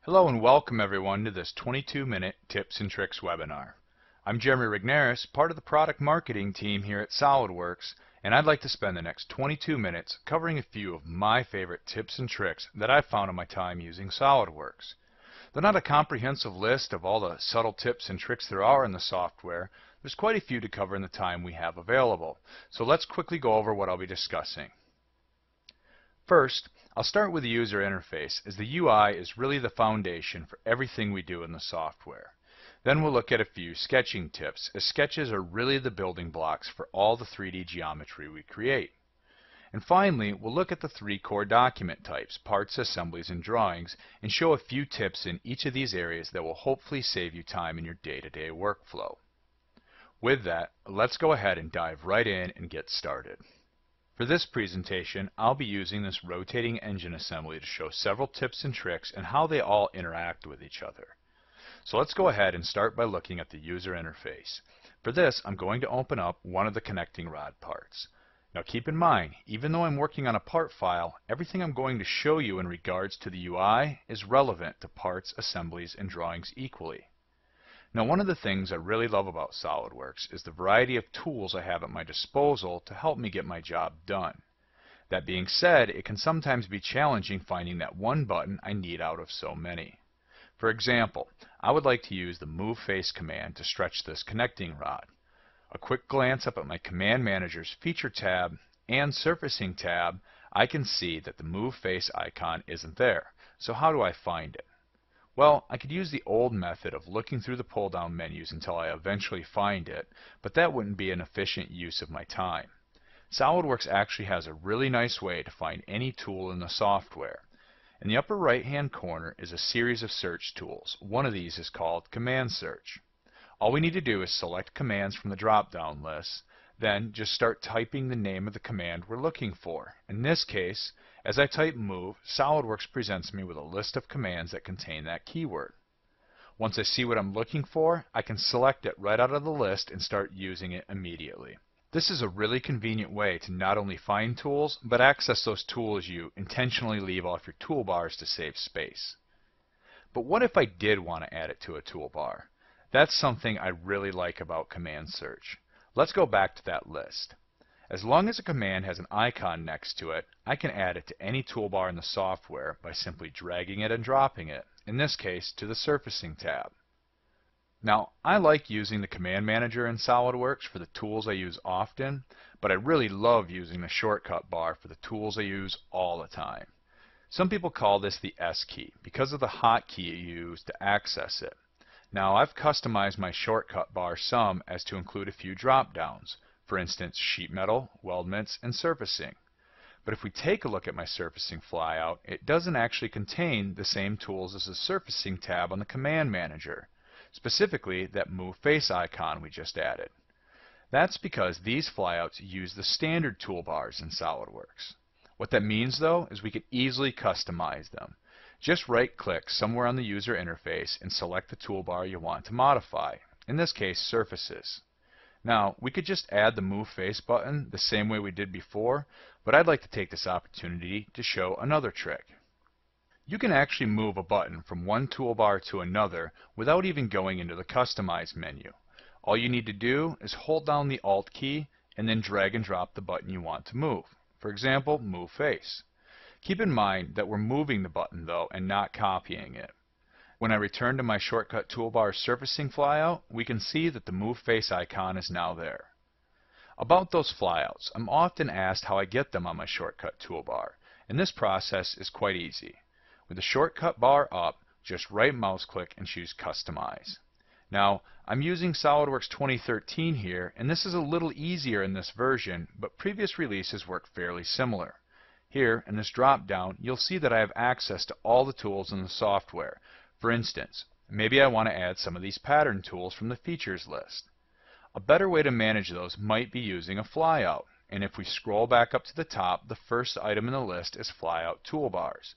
Hello and welcome everyone to this 22-minute tips and tricks webinar. I'm Jeremy Rignaris, part of the product marketing team here at SolidWorks, and I'd like to spend the next 22 minutes covering a few of my favorite tips and tricks that I've found in my time using SolidWorks. They're not a comprehensive list of all the subtle tips and tricks there are in the software. There's quite a few to cover in the time we have available, so let's quickly go over what I'll be discussing. First, I'll start with the user interface, as the UI is really the foundation for everything we do in the software. Then we'll look at a few sketching tips, as sketches are really the building blocks for all the 3D geometry we create. And finally, we'll look at the three core document types, parts, assemblies, and drawings, and show a few tips in each of these areas that will hopefully save you time in your day-to-day workflow. With that, let's go ahead and dive right in and get started. For this presentation, I'll be using this rotating engine assembly to show several tips and tricks and how they all interact with each other. So let's go ahead and start by looking at the user interface. For this, I'm going to open up one of the connecting rod parts. Now keep in mind, even though I'm working on a part file, everything I'm going to show you in regards to the UI is relevant to parts, assemblies, and drawings equally. Now, one of the things I really love about SolidWorks is the variety of tools I have at my disposal to help me get my job done. That being said, it can sometimes be challenging finding that one button I need out of so many. For example, I would like to use the Move Face command to stretch this connecting rod. A quick glance up at my Command Manager's Feature tab and Surfacing tab, I can see that the Move Face icon isn't there. So how do I find it? Well, I could use the old method of looking through the pull-down menus until I eventually find it, but that wouldn't be an efficient use of my time. SolidWorks actually has a really nice way to find any tool in the software. In the upper right-hand corner is a series of search tools. One of these is called Command Search. All we need to do is select commands from the drop-down list, then just start typing the name of the command we're looking for. In this case, as I type move, SolidWorks presents me with a list of commands that contain that keyword. Once I see what I'm looking for, I can select it right out of the list and start using it immediately. This is a really convenient way to not only find tools, but access those tools you intentionally leave off your toolbars to save space. But what if I did want to add it to a toolbar? That's something I really like about Command Search. Let's go back to that list. As long as a command has an icon next to it, I can add it to any toolbar in the software by simply dragging it and dropping it, in this case to the Surfacing tab. Now, I like using the Command Manager in SolidWorks for the tools I use often, but I really love using the shortcut bar for the tools I use all the time. Some people call this the S key because of the hotkey you use to access it. Now, I've customized my shortcut bar some as to include a few drop-downs. For instance, sheet metal, weldments, and surfacing. But if we take a look at my surfacing flyout, it doesn't actually contain the same tools as the surfacing tab on the Command Manager, specifically that Move Face icon we just added. That's because these flyouts use the standard toolbars in SolidWorks. What that means, though, is we can easily customize them. Just right-click somewhere on the user interface and select the toolbar you want to modify, in this case, Surfaces. Now, we could just add the Move Face button the same way we did before, but I'd like to take this opportunity to show another trick. You can actually move a button from one toolbar to another without even going into the Customize menu. All you need to do is hold down the Alt key and then drag and drop the button you want to move. For example, Move Face. Keep in mind that we're moving the button though and not copying it. When I return to my shortcut toolbar surfacing flyout, we can see that the Move Face icon is now there. About those flyouts, I'm often asked how I get them on my shortcut toolbar, and this process is quite easy. With the shortcut bar up, just right mouse click and choose Customize. Now, I'm using SolidWorks 2013 here, and this is a little easier in this version, but previous releases work fairly similar. Here, in this drop-down, you'll see that I have access to all the tools in the software. For instance, maybe I want to add some of these pattern tools from the features list. A better way to manage those might be using a flyout, and if we scroll back up to the top, the first item in the list is flyout toolbars.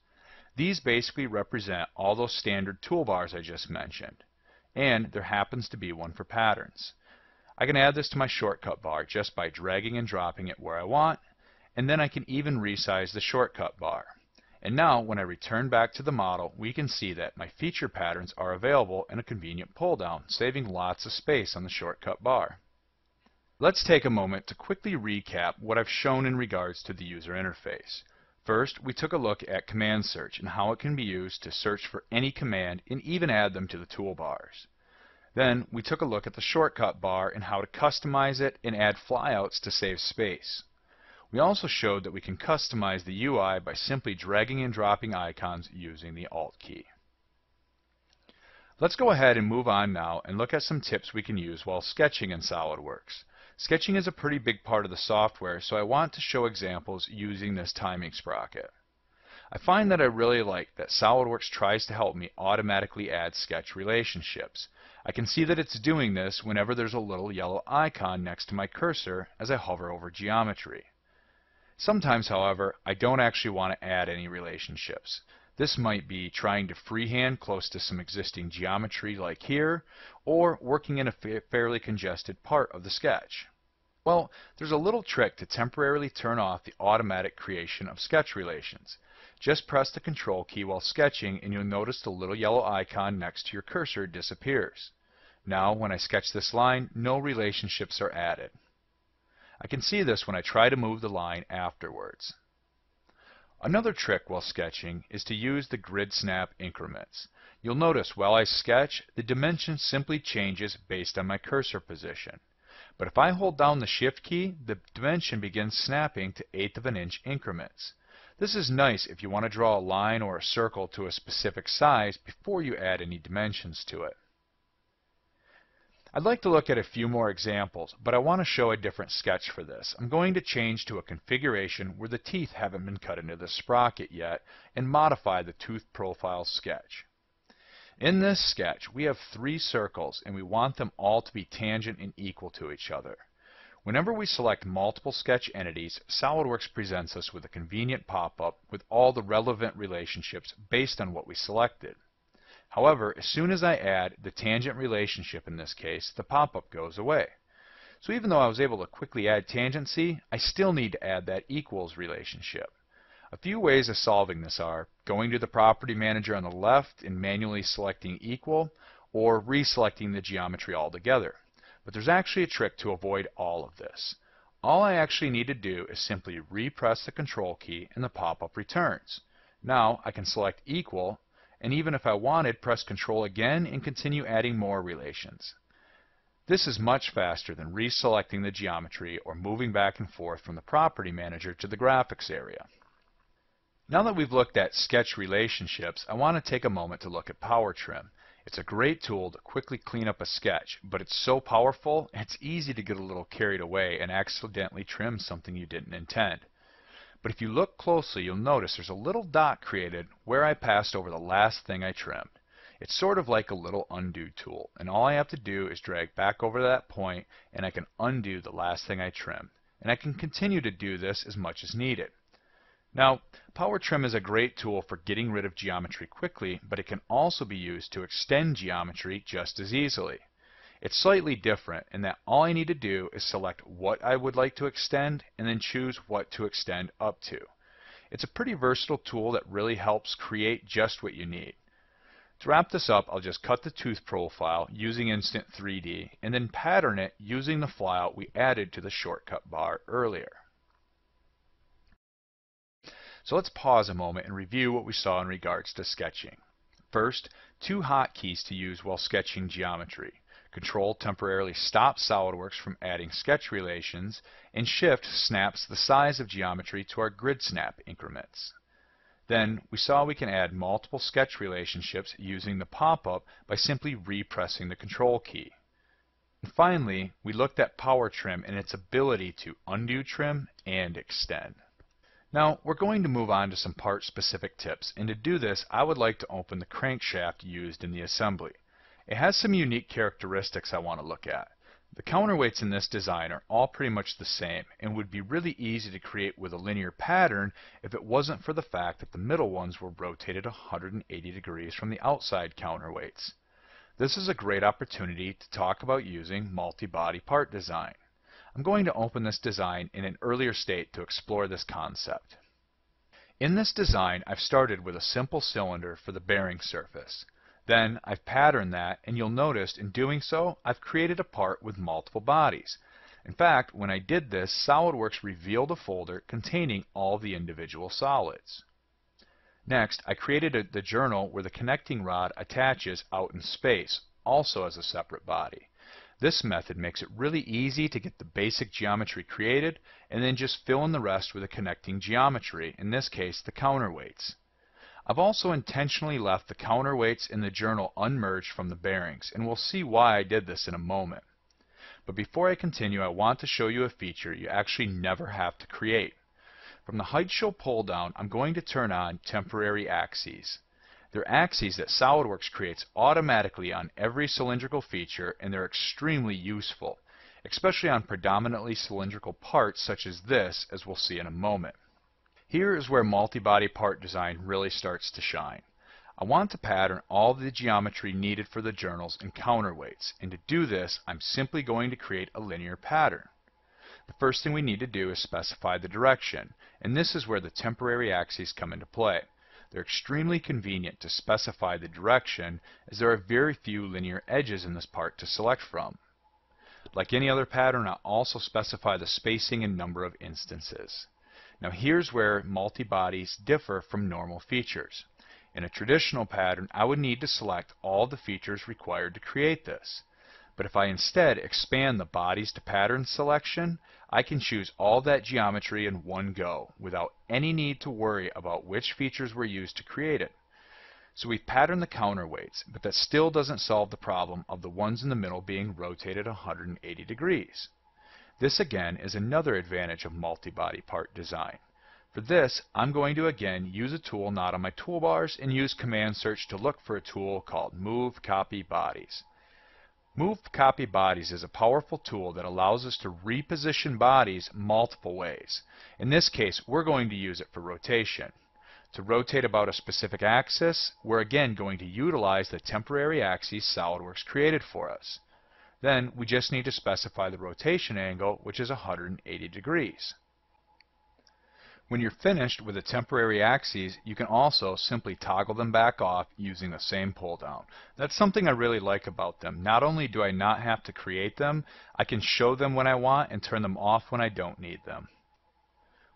These basically represent all those standard toolbars I just mentioned, and there happens to be one for patterns. I can add this to my shortcut bar just by dragging and dropping it where I want, and then I can even resize the shortcut bar. And now when I return back to the model, we can see that my feature patterns are available in a convenient pull-down, saving lots of space on the shortcut bar. Let's take a moment to quickly recap what I've shown in regards to the user interface. First, we took a look at command search and how it can be used to search for any command and even add them to the toolbars. Then, we took a look at the shortcut bar and how to customize it and add flyouts to save space. We also showed that we can customize the UI by simply dragging and dropping icons using the Alt key. Let's go ahead and move on now and look at some tips we can use while sketching in SolidWorks. Sketching is a pretty big part of the software, so I want to show examples using this timing sprocket. I find that I really like that SolidWorks tries to help me automatically add sketch relationships. I can see that it's doing this whenever there's a little yellow icon next to my cursor as I hover over geometry. Sometimes, however, I don't actually want to add any relationships. This might be trying to freehand close to some existing geometry like here, or working in a fairly congested part of the sketch. Well, there's a little trick to temporarily turn off the automatic creation of sketch relations. Just press the Control key while sketching and you'll notice the little yellow icon next to your cursor disappears. Now, when I sketch this line, no relationships are added. I can see this when I try to move the line afterwards. Another trick while sketching is to use the grid snap increments. You'll notice while I sketch, the dimension simply changes based on my cursor position. But if I hold down the Shift key, the dimension begins snapping to 1/8 of an inch increments. This is nice if you want to draw a line or a circle to a specific size before you add any dimensions to it. I'd like to look at a few more examples, but I want to show a different sketch for this. I'm going to change to a configuration where the teeth haven't been cut into the sprocket yet and modify the tooth profile sketch. In this sketch, we have 3 circles and we want them all to be tangent and equal to each other. Whenever we select multiple sketch entities, SolidWorks presents us with a convenient pop-up with all the relevant relationships based on what we selected. However, as soon as I add the tangent relationship in this case, the pop-up goes away. So even though I was able to quickly add tangency, I still need to add that equals relationship. A few ways of solving this are going to the property manager on the left and manually selecting equal, or reselecting the geometry altogether. But there's actually a trick to avoid all of this. All I actually need to do is simply repress the Control key and the pop-up returns. Now I can select equal, and even if I wanted, press Control again and continue adding more relations. This is much faster than reselecting the geometry or moving back and forth from the property manager to the graphics area. Now that we've looked at sketch relationships, I want to take a moment to look at Power Trim. It's a great tool to quickly clean up a sketch, but it's so powerful, it's easy to get a little carried away and accidentally trim something you didn't intend. But if you look closely, you'll notice there's a little dot created where I passed over the last thing I trimmed. It's sort of like a little undo tool, and all I have to do is drag back over that point and I can undo the last thing I trimmed. And I can continue to do this as much as needed. Now, Power Trim is a great tool for getting rid of geometry quickly, but it can also be used to extend geometry just as easily. It's slightly different in that all I need to do is select what I would like to extend and then choose what to extend up to. It's a pretty versatile tool that really helps create just what you need. To wrap this up, I'll just cut the tooth profile using Instant 3D and then pattern it using the flyout we added to the shortcut bar earlier. So let's pause a moment and review what we saw in regards to sketching. First, 2 hotkeys to use while sketching geometry. Control temporarily stops SolidWorks from adding sketch relations, and Shift snaps the size of geometry to our grid snap increments. Then we saw we can add multiple sketch relationships using the pop-up by simply repressing the Control key. And finally, we looked at Power Trim and its ability to undo trim and extend. Now we're going to move on to some part-specific tips, and to do this I would like to open the crankshaft used in the assembly. It has some unique characteristics I want to look at. The counterweights in this design are all pretty much the same and would be really easy to create with a linear pattern if it wasn't for the fact that the middle ones were rotated 180 degrees from the outside counterweights. This is a great opportunity to talk about using multi-body part design. I'm going to open this design in an earlier state to explore this concept. In this design, I've started with a simple cylinder for the bearing surface. Then I've patterned that, and you'll notice in doing so, I've created a part with multiple bodies. In fact, when I did this, SolidWorks revealed a folder containing all the individual solids. Next, I created the journal where the connecting rod attaches out in space, also as a separate body. This method makes it really easy to get the basic geometry created and then just fill in the rest with a connecting geometry, in this case the counterweights. I've also intentionally left the counterweights in the journal unmerged from the bearings, and we'll see why I did this in a moment. But before I continue, I want to show you a feature you actually never have to create. From the height show pull down, I'm going to turn on temporary axes. They're axes that SolidWorks creates automatically on every cylindrical feature, and they're extremely useful, especially on predominantly cylindrical parts such as this, as we'll see in a moment. Here is where multi-body part design really starts to shine. I want to pattern all the geometry needed for the journals in counterweights, and to do this, I'm simply going to create a linear pattern. The first thing we need to do is specify the direction, and this is where the temporary axes come into play. They're extremely convenient to specify the direction, as there are very few linear edges in this part to select from. Like any other pattern, I'll also specify the spacing and number of instances. Now here's where multi-bodies differ from normal features. In a traditional pattern, I would need to select all the features required to create this. But if I instead expand the bodies to pattern selection, I can choose all that geometry in one go, without any need to worry about which features were used to create it. So we've patterned the counterweights, but that still doesn't solve the problem of the ones in the middle being rotated 180 degrees. This again is another advantage of multi-body part design. For this, I'm going to again use a tool not on my toolbars and use command search to look for a tool called Move Copy Bodies. Move Copy Bodies is a powerful tool that allows us to reposition bodies multiple ways. In this case, we're going to use it for rotation. To rotate about a specific axis, we're again going to utilize the temporary axes SolidWorks created for us. Then we just need to specify the rotation angle, which is 180 degrees. When you're finished with the temporary axes, you can also simply toggle them back off using the same pull down. That's something I really like about them. Not only do I not have to create them, I can show them when I want and turn them off when I don't need them.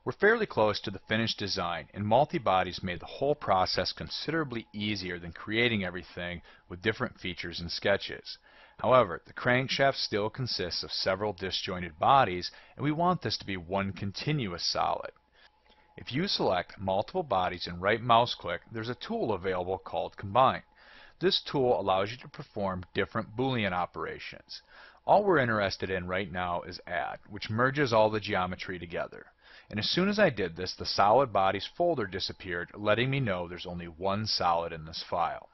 We're fairly close to the finished design, and multi-bodies made the whole process considerably easier than creating everything with different features and sketches. However, the crankshaft still consists of several disjointed bodies, and we want this to be one continuous solid. If you select multiple bodies and right mouse click, there's a tool available called Combine. This tool allows you to perform different Boolean operations. All we're interested in right now is Add, which merges all the geometry together. And as soon as I did this, the Solid Bodies folder disappeared, letting me know there's only one solid in this file.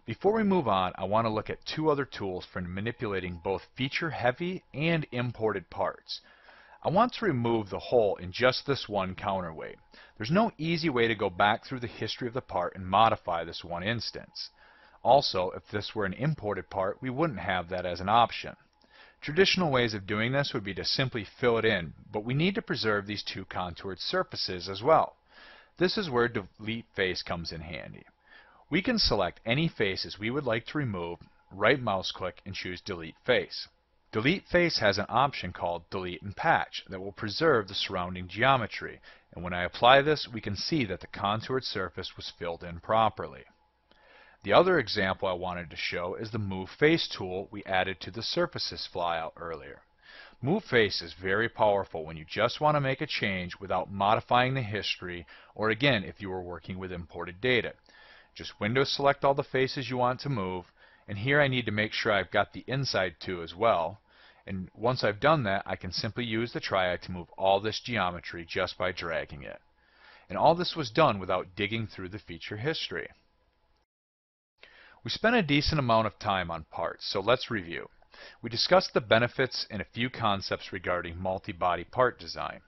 Before we move on, I want to look at two other tools for manipulating both feature-heavy and imported parts. I want to remove the hole in just this one counterweight. There's no easy way to go back through the history of the part and modify this one instance. Also, if this were an imported part, we wouldn't have that as an option. Traditional ways of doing this would be to simply fill it in, but we need to preserve these two contoured surfaces as well. This is where Delete Face comes in handy. We can select any faces we would like to remove, right mouse click, and choose Delete Face. Delete Face has an option called Delete and Patch that will preserve the surrounding geometry, and when I apply this, we can see that the contoured surface was filled in properly. The other example I wanted to show is the Move Face tool we added to the Surfaces flyout earlier. Move Face is very powerful when you just want to make a change without modifying the history, or again if you were working with imported data. Just window select all the faces you want to move, and here I need to make sure I've got the inside too as well. And once I've done that, I can simply use the triad to move all this geometry just by dragging it. And all this was done without digging through the feature history. We spent a decent amount of time on parts, so let's review. We discussed the benefits and a few concepts regarding multi-body part design.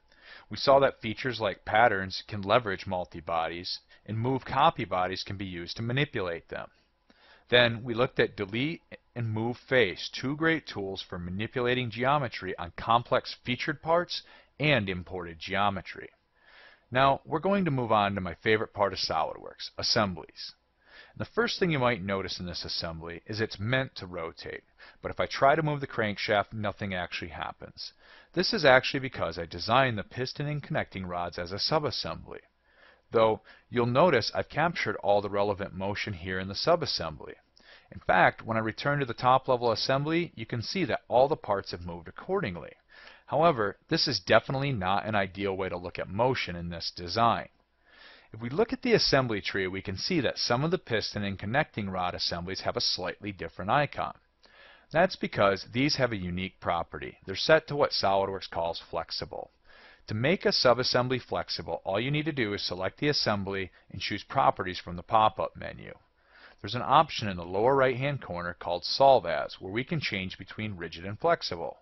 We saw that features like patterns can leverage multi-bodies, and Move Copy Bodies can be used to manipulate them. Then we looked at Delete and Move Face, two great tools for manipulating geometry on complex featured parts and imported geometry. Now we're going to move on to my favorite part of SolidWorks, assemblies. The first thing you might notice in this assembly is it's meant to rotate, but if I try to move the crankshaft, nothing actually happens. This is actually because I designed the piston and connecting rods as a subassembly. Though you'll notice I've captured all the relevant motion here in the subassembly. In fact, when I return to the top level assembly, you can see that all the parts have moved accordingly. However, this is definitely not an ideal way to look at motion in this design. If we look at the assembly tree, we can see that some of the piston and connecting rod assemblies have a slightly different icon. That's because these have a unique property. They're set to what SolidWorks calls flexible. To make a subassembly flexible, all you need to do is select the assembly and choose Properties from the pop-up menu. There's an option in the lower right-hand corner called Solve As, where we can change between rigid and flexible.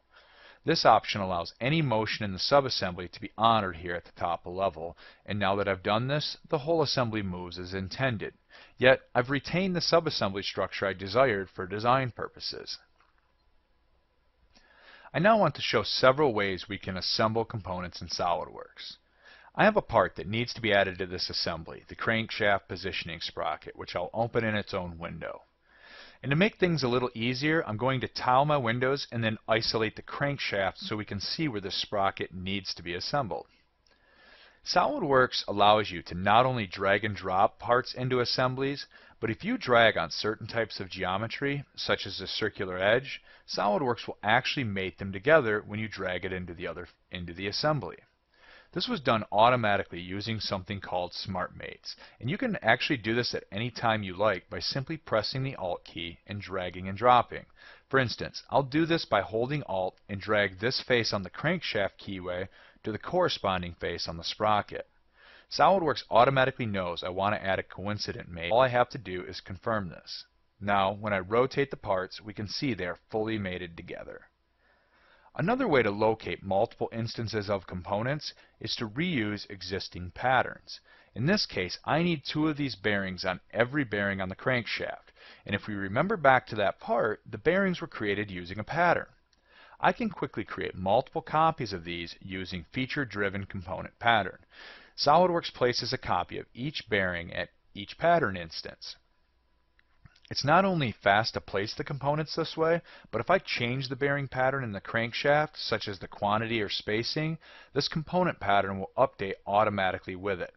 This option allows any motion in the subassembly to be honored here at the top level, and now that I've done this, the whole assembly moves as intended. Yet, I've retained the subassembly structure I desired for design purposes. I now want to show several ways we can assemble components in SolidWorks. I have a part that needs to be added to this assembly, the crankshaft positioning sprocket, which I'll open in its own window. And to make things a little easier, I'm going to tile my windows and then isolate the crankshaft so we can see where this sprocket needs to be assembled. SolidWorks allows you to not only drag and drop parts into assemblies, but if you drag on certain types of geometry, such as a circular edge, SolidWorks will actually mate them together when you drag it into the assembly. This was done automatically using something called Smart Mates, and you can actually do this at any time you like by simply pressing the Alt key and dragging and dropping. For instance, I'll do this by holding Alt and drag this face on the crankshaft keyway to the corresponding face on the sprocket. SolidWorks automatically knows I want to add a coincident mate. All I have to do is confirm this. Now, when I rotate the parts, we can see they are fully mated together. Another way to locate multiple instances of components is to reuse existing patterns. In this case, I need 2 of these bearings on every bearing on the crankshaft. And if we remember back to that part, the bearings were created using a pattern. I can quickly create multiple copies of these using feature-driven component pattern. SolidWorks places a copy of each bearing at each pattern instance. It's not only fast to place the components this way, but if I change the bearing pattern in the crankshaft, such as the quantity or spacing, this component pattern will update automatically with it.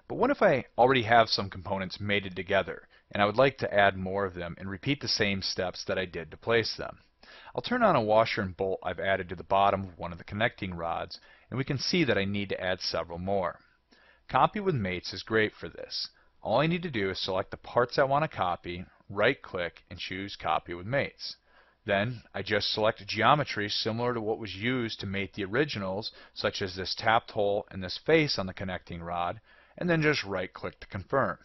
But what if I already have some components mated together, and I would like to add more of them and repeat the same steps that I did to place them? I'll turn on a washer and bolt I've added to the bottom of one of the connecting rods, and we can see that I need to add several more. Copy with Mates is great for this. All I need to do is select the parts I want to copy, right-click, and choose Copy with Mates. Then, I just select geometry similar to what was used to mate the originals, such as this tapped hole and this face on the connecting rod, and then just right-click to confirm.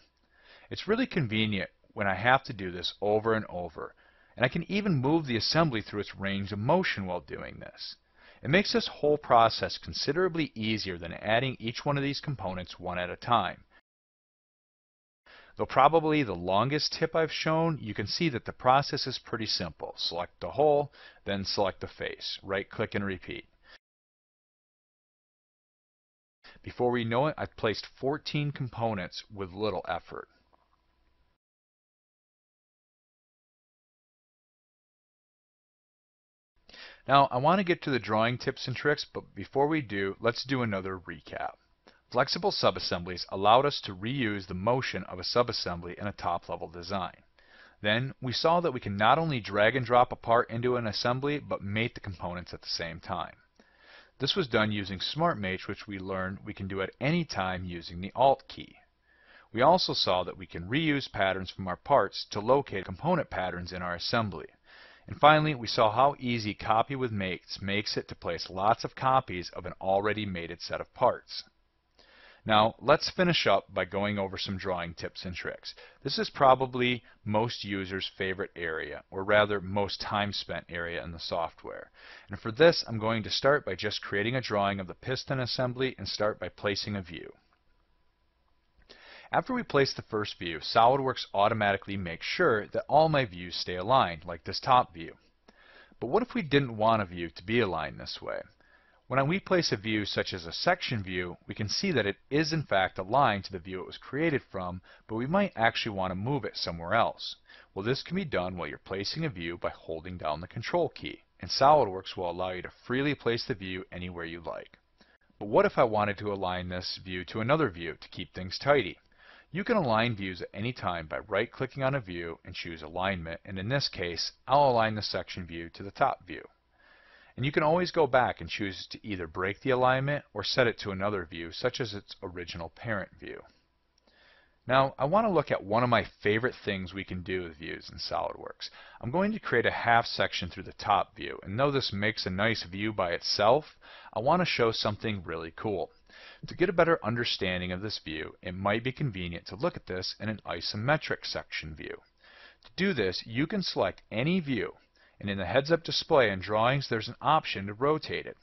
It's really convenient when I have to do this over and over, and I can even move the assembly through its range of motion while doing this. It makes this whole process considerably easier than adding each one of these components one at a time. Though probably the longest tip I've shown, you can see that the process is pretty simple. Select the hole, then select the face. Right-click and repeat. Before we know it, I've placed 14 components with little effort. Now, I want to get to the drawing tips and tricks, but before we do, let's do another recap. Flexible subassemblies allowed us to reuse the motion of a subassembly in a top-level design. Then, we saw that we can not only drag and drop a part into an assembly, but mate the components at the same time. This was done using Smart Mates, which we learned we can do at any time using the Alt key. We also saw that we can reuse patterns from our parts to locate component patterns in our assembly. And finally, we saw how easy Copy with Mates makes it to place lots of copies of an already mated set of parts. Now, let's finish up by going over some drawing tips and tricks. This is probably most users' favorite area, or rather most time spent area in the software. And for this, I'm going to start by just creating a drawing of the piston assembly and start by placing a view. After we place the first view, SolidWorks automatically makes sure that all my views stay aligned, like this top view. But what if we didn't want a view to be aligned this way? When we place a view such as a section view, we can see that it is in fact aligned to the view it was created from, but we might actually want to move it somewhere else. Well, this can be done while you're placing a view by holding down the Control key, and SolidWorks will allow you to freely place the view anywhere you like. But what if I wanted to align this view to another view to keep things tidy? You can align views at any time by right-clicking on a view and choose Alignment, and in this case, I'll align the section view to the top view. And you can always go back and choose to either break the alignment or set it to another view, such as its original parent view. Now, I want to look at one of my favorite things we can do with views in SolidWorks. I'm going to create a half section through the top view, and though this makes a nice view by itself, I want to show something really cool. To get a better understanding of this view, it might be convenient to look at this in an isometric section view. To do this, you can select any view, and in the heads-up display in drawings, there's an option to rotate it.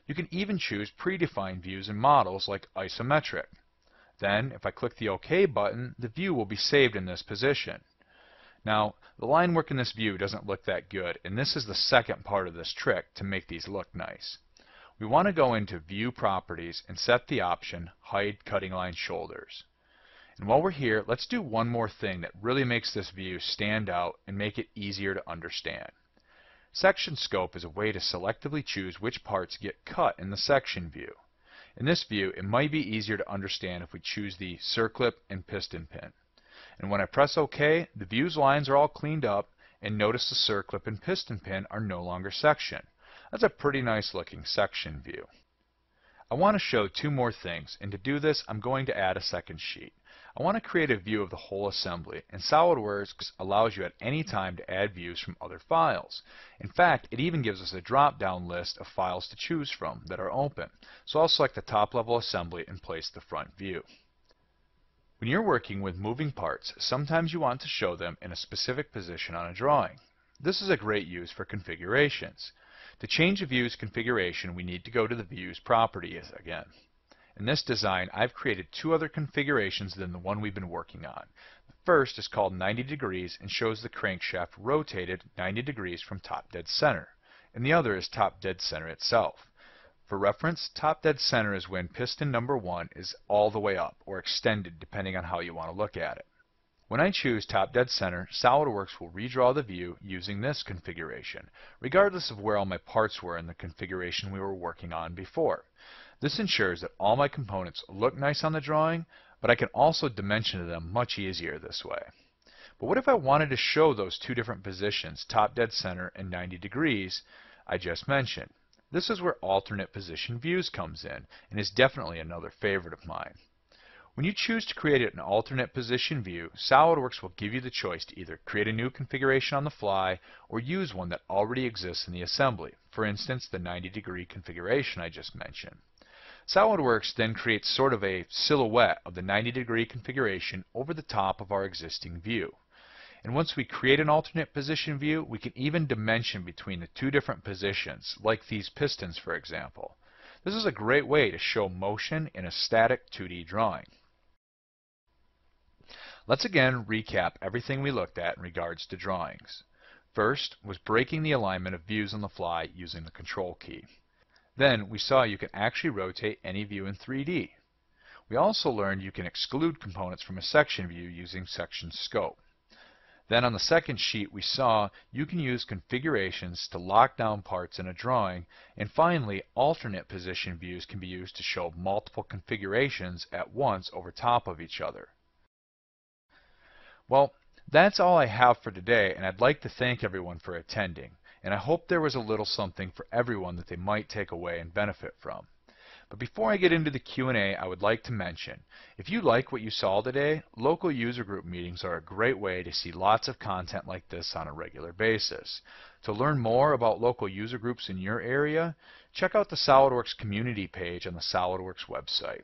You can even choose predefined views in models like isometric. Then, if I click the OK button, the view will be saved in this position. Now, the line work in this view doesn't look that good, and this is the second part of this trick to make these look nice. We want to go into View Properties and set the option Hide Cutting Line Shoulders. And while we're here, let's do one more thing that really makes this view stand out and make it easier to understand. Section Scope is a way to selectively choose which parts get cut in the section view. In this view, it might be easier to understand if we choose the circlip and piston pin. And when I press OK, the view's lines are all cleaned up, and notice the circlip and piston pin are no longer section. That's a pretty nice looking section view. I want to show two more things, and to do this, I'm going to add a second sheet. I want to create a view of the whole assembly, and SolidWorks allows you at any time to add views from other files. In fact, it even gives us a drop-down list of files to choose from that are open. So I'll select the top-level assembly and place the front view. When you're working with moving parts, sometimes you want to show them in a specific position on a drawing. This is a great use for configurations. To change a view's configuration, we need to go to the Views Properties again. In this design, I've created two other configurations than the one we've been working on. The first is called 90 degrees and shows the crankshaft rotated 90 degrees from top dead center, and the other is top dead center itself. For reference, top dead center is when piston number 1 is all the way up, or extended depending on how you want to look at it. When I choose top dead center, SolidWorks will redraw the view using this configuration, regardless of where all my parts were in the configuration we were working on before. This ensures that all my components look nice on the drawing, but I can also dimension them much easier this way. But what if I wanted to show those two different positions, top dead center and 90 degrees, I just mentioned? This is where alternate position views comes in, and is definitely another favorite of mine. When you choose to create an alternate position view, SolidWorks will give you the choice to either create a new configuration on the fly or use one that already exists in the assembly, for instance the 90-degree configuration I just mentioned. SolidWorks then creates sort of a silhouette of the 90-degree configuration over the top of our existing view. And once we create an alternate position view, we can even dimension between the two different positions, like these pistons for example. This is a great way to show motion in a static 2D drawing. Let's again recap everything we looked at in regards to drawings. First was breaking the alignment of views on the fly using the Control key. Then we saw you can actually rotate any view in 3D. We also learned you can exclude components from a section view using Section Scope. Then on the second sheet we saw you can use configurations to lock down parts in a drawing, and finally alternate position views can be used to show multiple configurations at once over top of each other. Well, that's all I have for today, and I'd like to thank everyone for attending, and I hope there was a little something for everyone that they might take away and benefit from. But before I get into the Q&A, I would like to mention, if you like what you saw today, local user group meetings are a great way to see lots of content like this on a regular basis. To learn more about local user groups in your area, check out the SolidWorks community page on the SolidWorks website.